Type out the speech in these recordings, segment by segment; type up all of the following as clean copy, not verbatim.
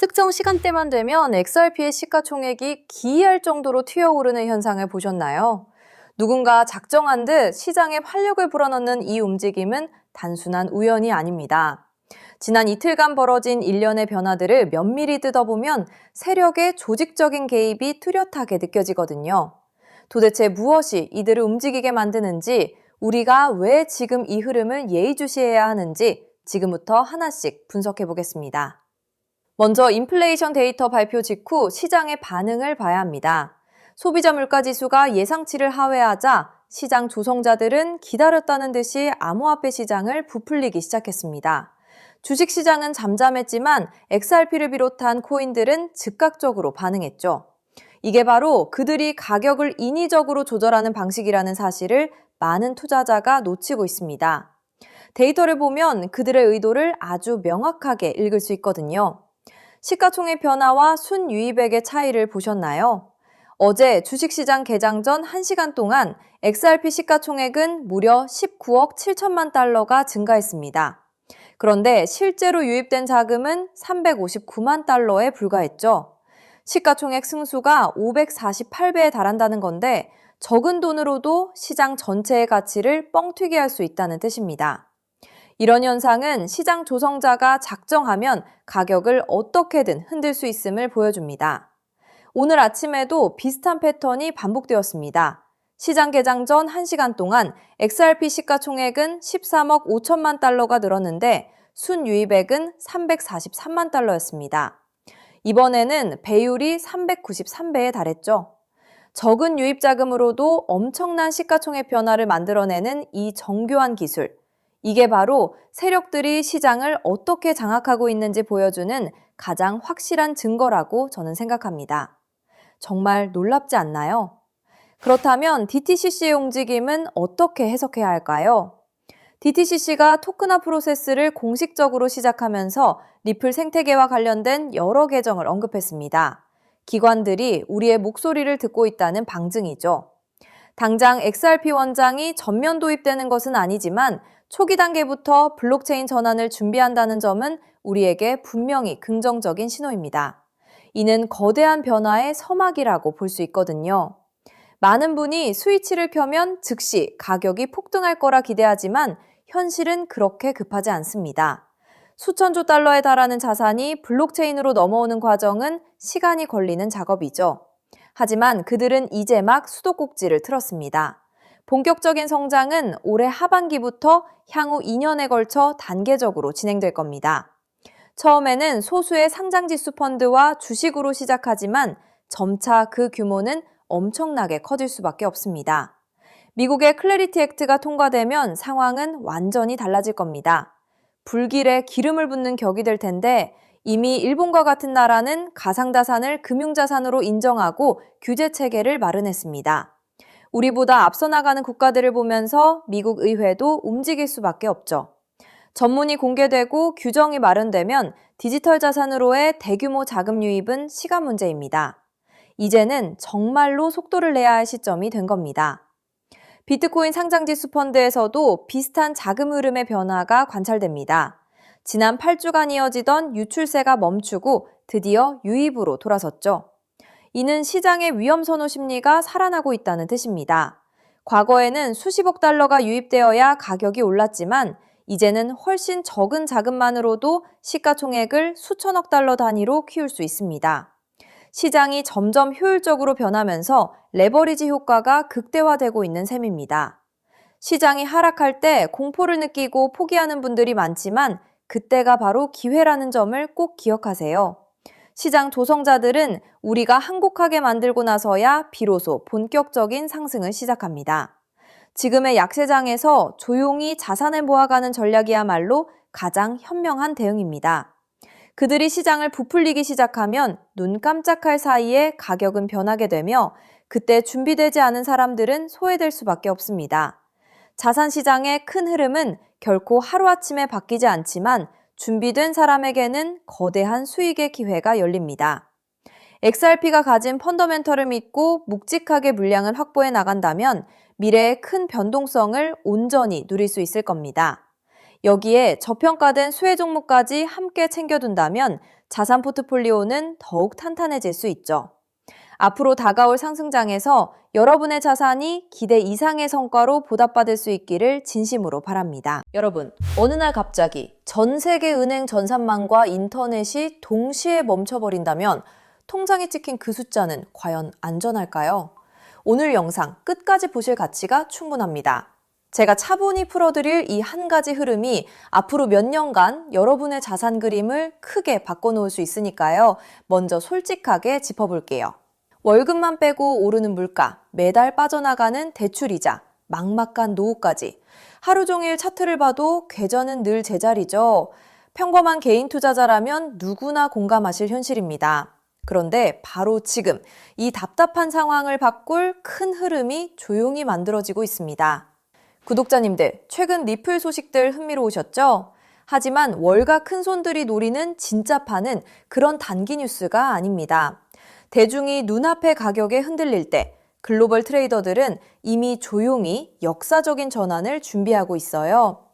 특정 시간대만 되면 XRP의 시가총액이 기이할 정도로 튀어오르는 현상을 보셨나요? 누군가 작정한 듯 시장에 활력을 불어넣는 이 움직임은 단순한 우연이 아닙니다. 지난 이틀간 벌어진 일련의 변화들을 면밀히 뜯어보면 세력의 조직적인 개입이 뚜렷하게 느껴지거든요. 도대체 무엇이 이들을 움직이게 만드는지, 우리가 왜 지금 이 흐름을 예의주시해야 하는지 지금부터 하나씩 분석해 보겠습니다. 먼저 인플레이션 데이터 발표 직후 시장의 반응을 봐야 합니다. 소비자 물가지수가 예상치를 하회하자 시장 조성자들은 기다렸다는 듯이 암호화폐 시장을 부풀리기 시작했습니다. 주식시장은 잠잠했지만 XRP를 비롯한 코인들은 즉각적으로 반응했죠. 이게 바로 그들이 가격을 인위적으로 조절하는 방식이라는 사실을 많은 투자자가 놓치고 있습니다. 데이터를 보면 그들의 의도를 아주 명확하게 읽을 수 있거든요. 시가총액 변화와 순유입액의 차이를 보셨나요? 어제 주식시장 개장 전 1시간 동안 XRP 시가총액은 무려 19억 7천만 달러가 증가했습니다. 그런데 실제로 유입된 자금은 359만 달러에 불과했죠. 시가총액 승수가 548배에 달한다는 건데 적은 돈으로도 시장 전체의 가치를 뻥튀기 할 수 있다는 뜻입니다. 이런 현상은 시장 조성자가 작정하면 가격을 어떻게든 흔들 수 있음을 보여줍니다. 오늘 아침에도 비슷한 패턴이 반복되었습니다. 시장 개장 전 1시간 동안 XRP 시가총액은 13억 5천만 달러가 늘었는데 순유입액은 343만 달러였습니다. 이번에는 배율이 393배에 달했죠. 적은 유입 자금으로도 엄청난 시가총액 변화를 만들어내는 이 정교한 기술. 이게 바로 세력들이 시장을 어떻게 장악하고 있는지 보여주는 가장 확실한 증거라고 저는 생각합니다. 정말 놀랍지 않나요? 그렇다면 DTCC의 움직임은 어떻게 해석해야 할까요? DTCC가 토큰화 프로세스를 공식적으로 시작하면서 리플 생태계와 관련된 여러 계정을 언급했습니다. 기관들이 우리의 목소리를 듣고 있다는 방증이죠. 당장 XRP 원장이 전면 도입되는 것은 아니지만 초기 단계부터 블록체인 전환을 준비한다는 점은 우리에게 분명히 긍정적인 신호입니다. 이는 거대한 변화의 서막이라고 볼 수 있거든요. 많은 분이 스위치를 켜면 즉시 가격이 폭등할 거라 기대하지만 현실은 그렇게 급하지 않습니다. 수천조 달러에 달하는 자산이 블록체인으로 넘어오는 과정은 시간이 걸리는 작업이죠. 하지만 그들은 이제 막 수도꼭지를 틀었습니다. 본격적인 성장은 올해 하반기부터 향후 2년에 걸쳐 단계적으로 진행될 겁니다. 처음에는 소수의 상장지수 펀드와 주식으로 시작하지만 점차 그 규모는 엄청나게 커질 수밖에 없습니다. 미국의 클래리티 액트가 통과되면 상황은 완전히 달라질 겁니다. 불길에 기름을 붓는 격이 될 텐데 이미 일본과 같은 나라는 가상자산을 금융자산으로 인정하고 규제 체계를 마련했습니다. 우리보다 앞서 나가는 국가들을 보면서 미국 의회도 움직일 수밖에 없죠. 전문이 공개되고 규정이 마련되면 디지털 자산으로의 대규모 자금 유입은 시간 문제입니다. 이제는 정말로 속도를 내야 할 시점이 된 겁니다. 비트코인 상장지수 펀드에서도 비슷한 자금 흐름의 변화가 관찰됩니다. 지난 8주간 이어지던 유출세가 멈추고 드디어 유입으로 돌아섰죠. 이는 시장의 위험 선호 심리가 살아나고 있다는 뜻입니다. 과거에는 수십억 달러가 유입되어야 가격이 올랐지만 이제는 훨씬 적은 자금만으로도 시가총액을 수천억 달러 단위로 키울 수 있습니다. 시장이 점점 효율적으로 변하면서 레버리지 효과가 극대화되고 있는 셈입니다. 시장이 하락할 때 공포를 느끼고 포기하는 분들이 많지만 그때가 바로 기회라는 점을 꼭 기억하세요. 시장 조성자들은 우리가 항복하게 만들고 나서야 비로소 본격적인 상승을 시작합니다. 지금의 약세장에서 조용히 자산을 모아가는 전략이야말로 가장 현명한 대응입니다. 그들이 시장을 부풀리기 시작하면 눈 깜짝할 사이에 가격은 변하게 되며 그때 준비되지 않은 사람들은 소외될 수밖에 없습니다. 자산 시장의 큰 흐름은 결코 하루아침에 바뀌지 않지만 준비된 사람에게는 거대한 수익의 기회가 열립니다. XRP가 가진 펀더멘털을 믿고 묵직하게 물량을 확보해 나간다면 미래의 큰 변동성을 온전히 누릴 수 있을 겁니다. 여기에 저평가된 수혜 종목까지 함께 챙겨둔다면 자산 포트폴리오는 더욱 탄탄해질 수 있죠. 앞으로 다가올 상승장에서 여러분의 자산이 기대 이상의 성과로 보답받을 수 있기를 진심으로 바랍니다. 여러분, 어느 날 갑자기 전 세계 은행 전산망과 인터넷이 동시에 멈춰버린다면 통장에 찍힌 그 숫자는 과연 안전할까요? 오늘 영상 끝까지 보실 가치가 충분합니다. 제가 차분히 풀어드릴 이 한 가지 흐름이 앞으로 몇 년간 여러분의 자산 그림을 크게 바꿔놓을 수 있으니까요. 먼저 솔직하게 짚어볼게요. 월급만 빼고 오르는 물가, 매달 빠져나가는 대출이자, 막막한 노후까지. 하루 종일 차트를 봐도 궤전은 늘 제자리죠. 평범한 개인 투자자라면 누구나 공감하실 현실입니다. 그런데 바로 지금 이 답답한 상황을 바꿀 큰 흐름이 조용히 만들어지고 있습니다. 구독자님들, 최근 리플 소식들 흥미로우셨죠? 하지만 월가 큰손들이 노리는 진짜 판은 그런 단기 뉴스가 아닙니다. 대중이 눈앞의 가격에 흔들릴 때 글로벌 트레이더들은 이미 조용히 역사적인 전환을 준비하고 있어요.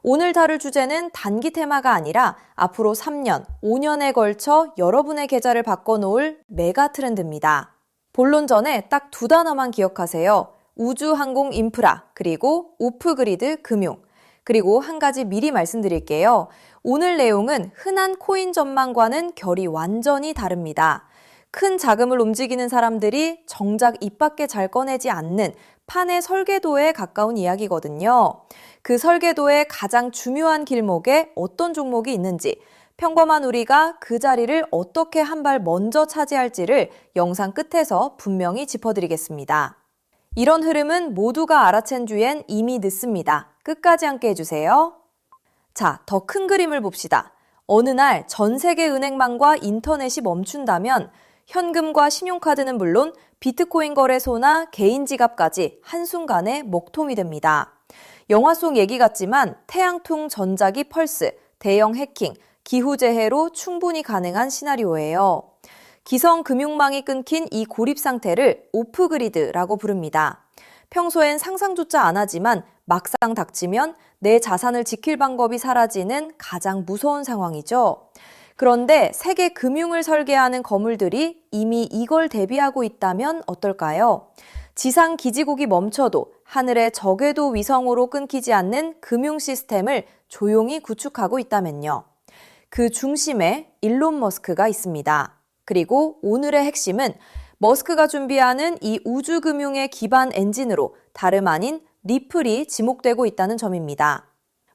오늘 다룰 주제는 단기 테마가 아니라 앞으로 3년, 5년에 걸쳐 여러분의 계좌를 바꿔놓을 메가 트렌드입니다. 본론 전에 딱 두 단어만 기억하세요. 우주 항공 인프라, 그리고 오프그리드 금융. 그리고 한 가지 미리 말씀드릴게요. 오늘 내용은 흔한 코인 전망과는 결이 완전히 다릅니다. 큰 자금을 움직이는 사람들이 정작 입 밖에 잘 꺼내지 않는 판의 설계도에 가까운 이야기거든요. 그 설계도의 가장 중요한 길목에 어떤 종목이 있는지, 평범한 우리가 그 자리를 어떻게 한 발 먼저 차지할지를 영상 끝에서 분명히 짚어드리겠습니다. 이런 흐름은 모두가 알아챈 뒤엔 이미 늦습니다. 끝까지 함께 해주세요. 자, 더 큰 그림을 봅시다. 어느 날 전 세계 은행망과 인터넷이 멈춘다면 현금과 신용카드는 물론 비트코인 거래소나 개인 지갑까지 한순간에 먹통이 됩니다. 영화 속 얘기 같지만 태양풍 전자기 펄스, 대형 해킹, 기후재해로 충분히 가능한 시나리오예요. 기성 금융망이 끊긴 이 고립 상태를 오프그리드라고 부릅니다. 평소엔 상상조차 안 하지만 막상 닥치면 내 자산을 지킬 방법이 사라지는 가장 무서운 상황이죠. 그런데 세계 금융을 설계하는 거물들이 이미 이걸 대비하고 있다면 어떨까요? 지상 기지국이 멈춰도 하늘의 저궤도 위성으로 끊기지 않는 금융 시스템을 조용히 구축하고 있다면요. 그 중심에 일론 머스크가 있습니다. 그리고 오늘의 핵심은 머스크가 준비하는 이 우주금융의 기반 엔진으로 다름 아닌 리플이 지목되고 있다는 점입니다.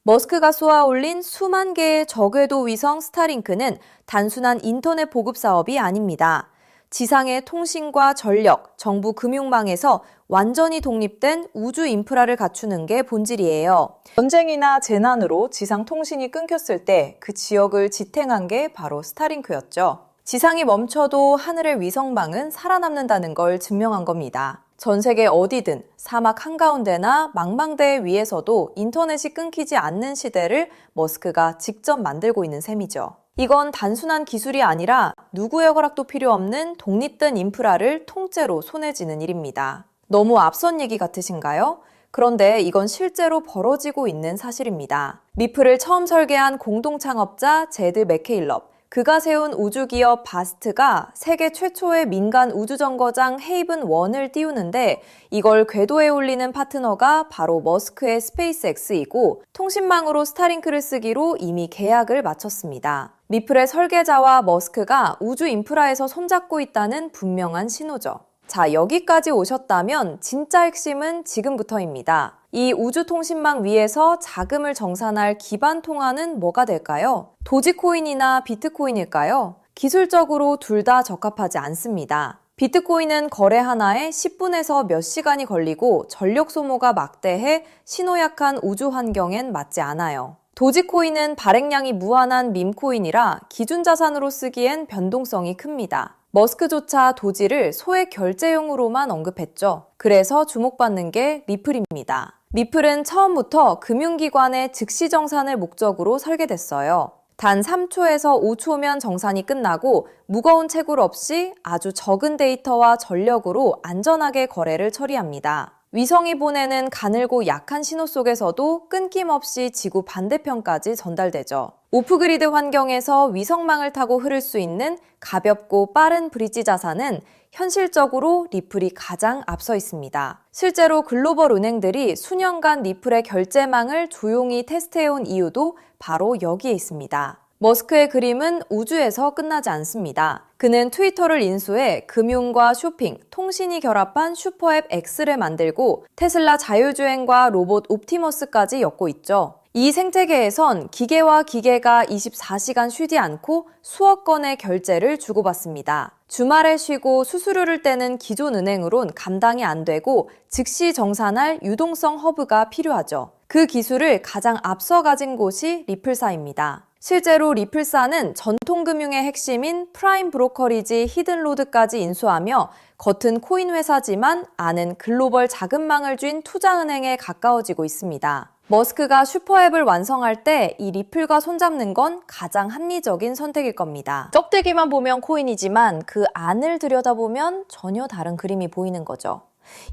머스크가 쏘아올린 수만 개의 저궤도 위성 스타링크는 단순한 인터넷 보급 사업이 아닙니다. 지상의 통신과 전력, 정부 금융망에서 완전히 독립된 우주 인프라를 갖추는 게 본질이에요. 전쟁이나 재난으로 지상 통신이 끊겼을 때 그 지역을 지탱한 게 바로 스타링크였죠. 지상이 멈춰도 하늘의 위성망은 살아남는다는 걸 증명한 겁니다. 전 세계 어디든 사막 한가운데나 망망대해 위에서도 인터넷이 끊기지 않는 시대를 머스크가 직접 만들고 있는 셈이죠. 이건 단순한 기술이 아니라 누구의 허락도 필요 없는 독립된 인프라를 통째로 손에 쥐는 일입니다. 너무 앞선 얘기 같으신가요? 그런데 이건 실제로 벌어지고 있는 사실입니다. 리플을 처음 설계한 공동 창업자 제드 맥케일럽, 그가 세운 우주기업 바스트가 세계 최초의 민간 우주정거장 헤이븐 1을 띄우는데 이걸 궤도에 올리는 파트너가 바로 머스크의 스페이스X이고 통신망으로 스타링크를 쓰기로 이미 계약을 마쳤습니다. 리플의 설계자와 머스크가 우주 인프라에서 손잡고 있다는 분명한 신호죠. 자, 여기까지 오셨다면 진짜 핵심은 지금부터입니다. 이 우주통신망 위에서 자금을 정산할 기반 통화는 뭐가 될까요? 도지코인이나 비트코인일까요? 기술적으로 둘 다 적합하지 않습니다. 비트코인은 거래 하나에 10분에서 몇 시간이 걸리고 전력 소모가 막대해 신호약한 우주 환경엔 맞지 않아요. 도지코인은 발행량이 무한한 밈코인이라 기준 자산으로 쓰기엔 변동성이 큽니다. 머스크조차 도지를 소액 결제용으로만 언급했죠. 그래서 주목받는 게 리플입니다. 리플은 처음부터 금융기관의 즉시 정산을 목적으로 설계됐어요. 단 3초에서 5초면 정산이 끝나고 무거운 채굴 없이 아주 적은 데이터와 전력으로 안전하게 거래를 처리합니다. 위성이 보내는 가늘고 약한 신호 속에서도 끊김없이 지구 반대편까지 전달되죠. 오프그리드 환경에서 위성망을 타고 흐를 수 있는 가볍고 빠른 브릿지 자산은 현실적으로 리플이 가장 앞서 있습니다. 실제로 글로벌 은행들이 수년간 리플의 결제망을 조용히 테스트해온 이유도 바로 여기에 있습니다. 머스크의 그림은 우주에서 끝나지 않습니다. 그는 트위터를 인수해 금융과 쇼핑, 통신이 결합한 슈퍼앱 X를 만들고 테슬라 자율주행과 로봇 옵티머스까지 엮고 있죠. 이 생태계에선 기계와 기계가 24시간 쉬지 않고 수억 건의 결제를 주고받습니다. 주말에 쉬고 수수료를 떼는 기존 은행으론 감당이 안 되고 즉시 정산할 유동성 허브가 필요하죠. 그 기술을 가장 앞서 가진 곳이 리플사입니다. 실제로 리플사는 전통금융의 핵심인 프라임 브로커리지 히든로드까지 인수하며 겉은 코인 회사지만 안은 글로벌 자금망을 쥔 투자은행에 가까워지고 있습니다. 머스크가 슈퍼앱을 완성할 때 이 리플과 손잡는 건 가장 합리적인 선택일 겁니다. 쩍대기만 보면 코인이지만 그 안을 들여다보면 전혀 다른 그림이 보이는 거죠.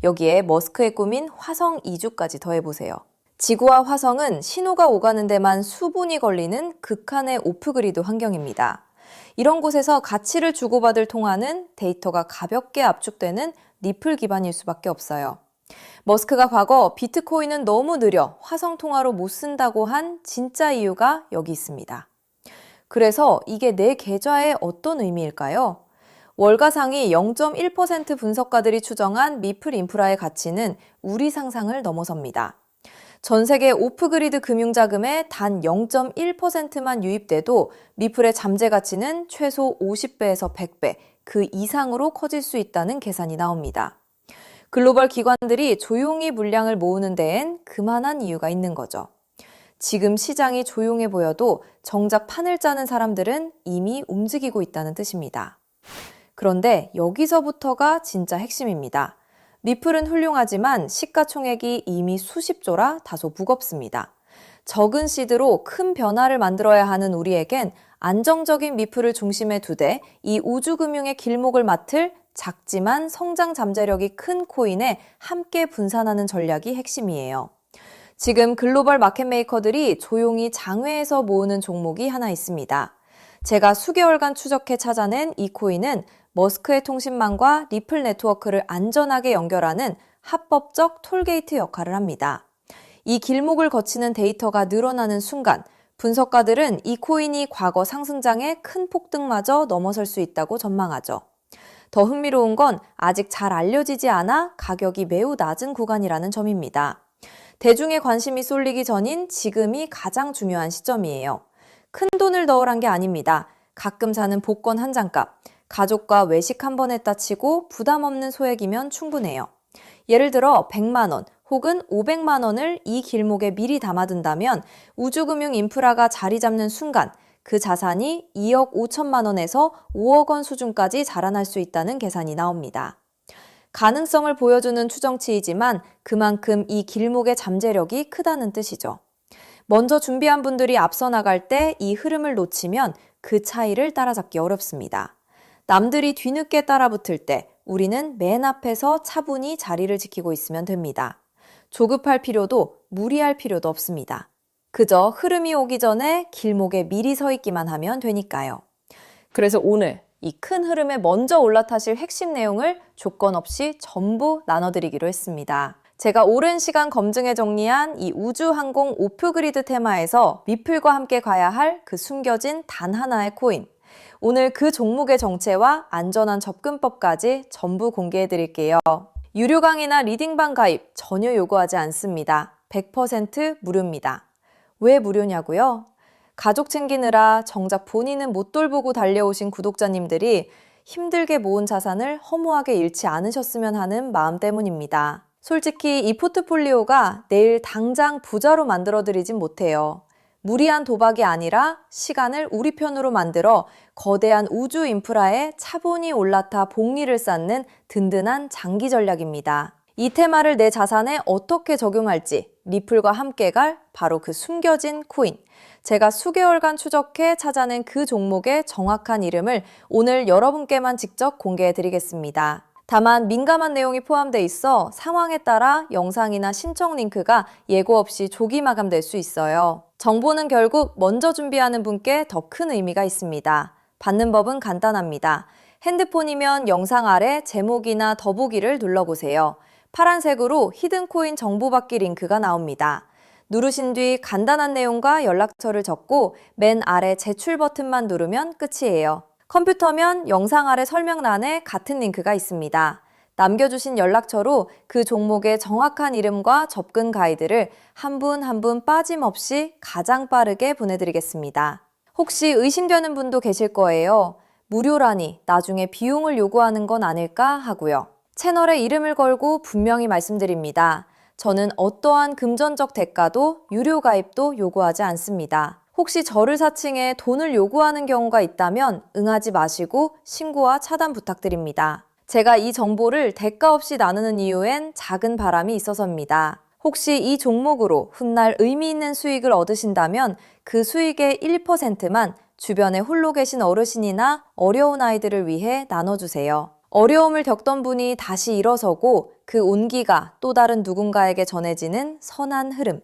여기에 머스크의 꿈인 화성 이주까지 더해보세요. 지구와 화성은 신호가 오가는 데만 수분이 걸리는 극한의 오프그리드 환경입니다. 이런 곳에서 가치를 주고받을 통화는 데이터가 가볍게 압축되는 리플 기반일 수밖에 없어요. 머스크가 과거 비트코인은 너무 느려 화성 통화로 못 쓴다고 한 진짜 이유가 여기 있습니다. 그래서 이게 내 계좌에 어떤 의미일까요? 월가 상위 0.1% 분석가들이 추정한 리플 인프라의 가치는 우리 상상을 넘어섭니다. 전 세계 오프그리드 금융자금의 단 0.1%만 유입돼도 리플의 잠재 가치는 최소 50배에서 100배, 그 이상으로 커질 수 있다는 계산이 나옵니다. 글로벌 기관들이 조용히 물량을 모으는 데엔 그만한 이유가 있는 거죠. 지금 시장이 조용해 보여도 정작 판을 짜는 사람들은 이미 움직이고 있다는 뜻입니다. 그런데 여기서부터가 진짜 핵심입니다. 리플은 훌륭하지만 시가총액이 이미 수십조라 다소 무겁습니다. 적은 시드로 큰 변화를 만들어야 하는 우리에겐 안정적인 리플을 중심에 두되 이 우주금융의 길목을 맡을 작지만 성장 잠재력이 큰 코인에 함께 분산하는 전략이 핵심이에요. 지금 글로벌 마켓메이커들이 조용히 장외에서 모으는 종목이 하나 있습니다. 제가 수개월간 추적해 찾아낸 이 코인은 머스크의 통신망과 리플 네트워크를 안전하게 연결하는 합법적 톨게이트 역할을 합니다. 이 길목을 거치는 데이터가 늘어나는 순간 분석가들은 이 코인이 과거 상승장의 큰 폭등마저 넘어설 수 있다고 전망하죠. 더 흥미로운 건 아직 잘 알려지지 않아 가격이 매우 낮은 구간이라는 점입니다. 대중의 관심이 쏠리기 전인 지금이 가장 중요한 시점이에요. 큰 돈을 넣으란 게 아닙니다. 가끔 사는 복권 한 장값, 가족과 외식 한 번 했다 치고 부담 없는 소액이면 충분해요. 예를 들어 100만 원 혹은 500만 원을 이 길목에 미리 담아둔다면 우주금융 인프라가 자리 잡는 순간 그 자산이 2억 5천만 원에서 5억 원 수준까지 자라날 수 있다는 계산이 나옵니다. 가능성을 보여주는 추정치이지만 그만큼 이 길목의 잠재력이 크다는 뜻이죠. 먼저 준비한 분들이 앞서 나갈 때 이 흐름을 놓치면 그 차이를 따라잡기 어렵습니다. 남들이 뒤늦게 따라붙을 때 우리는 맨 앞에서 차분히 자리를 지키고 있으면 됩니다. 조급할 필요도 무리할 필요도 없습니다. 그저 흐름이 오기 전에 길목에 미리 서 있기만 하면 되니까요. 그래서 오늘 이 큰 흐름에 먼저 올라타실 핵심 내용을 조건 없이 전부 나눠드리기로 했습니다. 제가 오랜 시간 검증해 정리한 이 우주항공 오프그리드 테마에서 리플과 함께 가야 할 그 숨겨진 단 하나의 코인. 오늘 그 종목의 정체와 안전한 접근법까지 전부 공개해 드릴게요. 유료 강의나 리딩방 가입 전혀 요구하지 않습니다. 100% 무료입니다. 왜 무료냐고요? 가족 챙기느라 정작 본인은 못 돌보고 달려오신 구독자님들이 힘들게 모은 자산을 허무하게 잃지 않으셨으면 하는 마음 때문입니다. 솔직히 이 포트폴리오가 내일 당장 부자로 만들어드리진 못해요. 무리한 도박이 아니라 시간을 우리 편으로 만들어 거대한 우주 인프라에 차분히 올라타 복리를 쌓는 든든한 장기 전략입니다. 이 테마를 내 자산에 어떻게 적용할지 리플과 함께 갈 바로 그 숨겨진 코인. 제가 수개월간 추적해 찾아낸 그 종목의 정확한 이름을 오늘 여러분께만 직접 공개해 드리겠습니다. 다만 민감한 내용이 포함돼 있어 상황에 따라 영상이나 신청 링크가 예고 없이 조기 마감될 수 있어요. 정보는 결국 먼저 준비하는 분께 더 큰 의미가 있습니다. 받는 법은 간단합니다. 핸드폰이면 영상 아래 제목이나 더보기를 눌러보세요. 파란색으로 히든코인 정보 받기 링크가 나옵니다. 누르신 뒤 간단한 내용과 연락처를 적고 맨 아래 제출 버튼만 누르면 끝이에요. 컴퓨터면 영상 아래 설명란에 같은 링크가 있습니다. 남겨주신 연락처로 그 종목의 정확한 이름과 접근 가이드를 한 분 한 분 빠짐없이 가장 빠르게 보내드리겠습니다. 혹시 의심되는 분도 계실 거예요. 무료라니 나중에 비용을 요구하는 건 아닐까 하고요. 채널에 이름을 걸고 분명히 말씀드립니다. 저는 어떠한 금전적 대가도 유료 가입도 요구하지 않습니다. 혹시 저를 사칭해 돈을 요구하는 경우가 있다면 응하지 마시고 신고와 차단 부탁드립니다. 제가 이 정보를 대가 없이 나누는 이유엔 작은 바람이 있어서입니다. 혹시 이 종목으로 훗날 의미 있는 수익을 얻으신다면 그 수익의 1%만 주변에 홀로 계신 어르신이나 어려운 아이들을 위해 나눠주세요. 어려움을 겪던 분이 다시 일어서고 그 온기가 또 다른 누군가에게 전해지는 선한 흐름.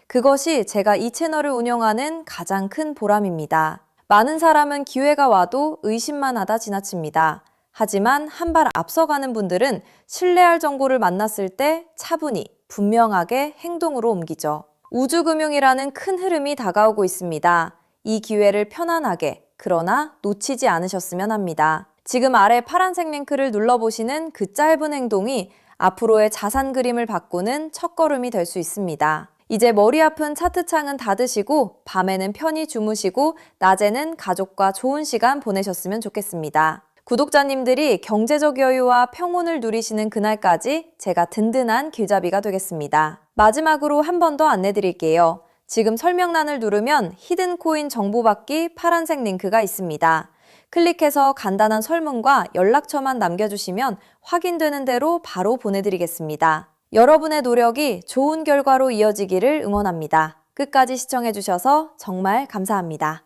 그것이 제가 이 채널을 운영하는 가장 큰 보람입니다. 많은 사람은 기회가 와도 의심만 하다 지나칩니다. 하지만 한 발 앞서가는 분들은 신뢰할 정보를 만났을 때 차분히 분명하게 행동으로 옮기죠. 우주금융이라는 큰 흐름이 다가오고 있습니다. 이 기회를 편안하게 그러나 놓치지 않으셨으면 합니다. 지금 아래 파란색 링크를 눌러보시는 그 짧은 행동이 앞으로의 자산 그림을 바꾸는 첫걸음이 될 수 있습니다. 이제 머리 아픈 차트창은 닫으시고 밤에는 편히 주무시고 낮에는 가족과 좋은 시간 보내셨으면 좋겠습니다. 구독자님들이 경제적 여유와 평온을 누리시는 그날까지 제가 든든한 길잡이가 되겠습니다. 마지막으로 한 번 더 안내드릴게요. 지금 설명란을 누르면 히든코인 정보받기 파란색 링크가 있습니다. 클릭해서 간단한 설문과 연락처만 남겨주시면 확인되는 대로 바로 보내드리겠습니다. 여러분의 노력이 좋은 결과로 이어지기를 응원합니다. 끝까지 시청해주셔서 정말 감사합니다.